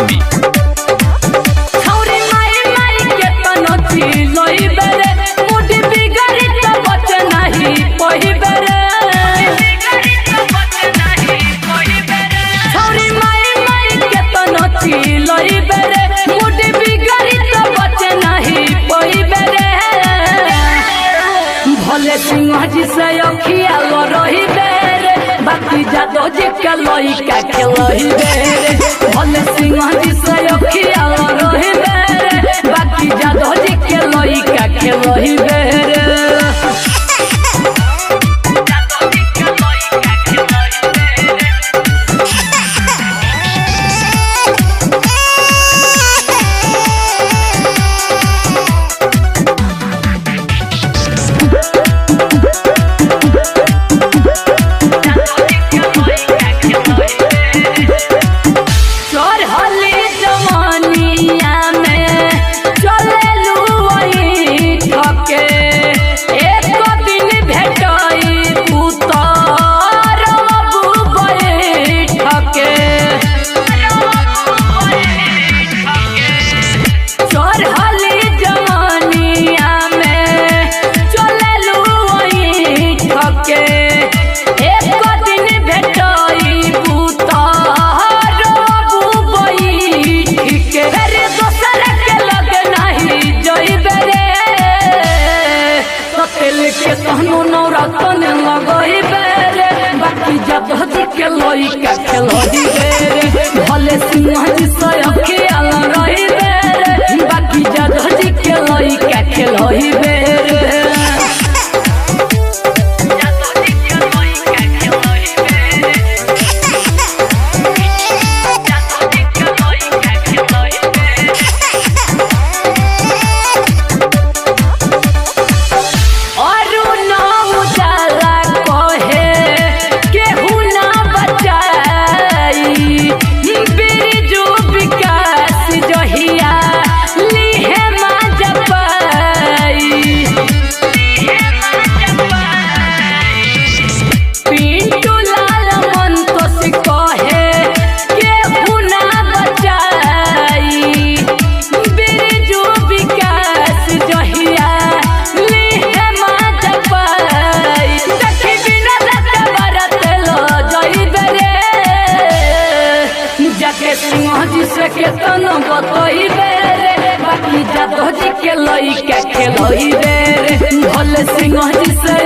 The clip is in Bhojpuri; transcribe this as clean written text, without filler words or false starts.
मम्मी सिंह जी से अखिया रही बेरे बाकी जादो जी के लइका के लही बेरे भले सिंह जी से अखिया रही बेरे बाकी जादो जी के लइका के लही बेरे के लइका के लही बेरे भले सिंह जी से अखिया रही बेरे बाकी जादो जी के लइका के लही बेरे सिंह जी से केतन बतई बेरे बाकी जादो जी के लइका के लही बेरे भले सिंह जी से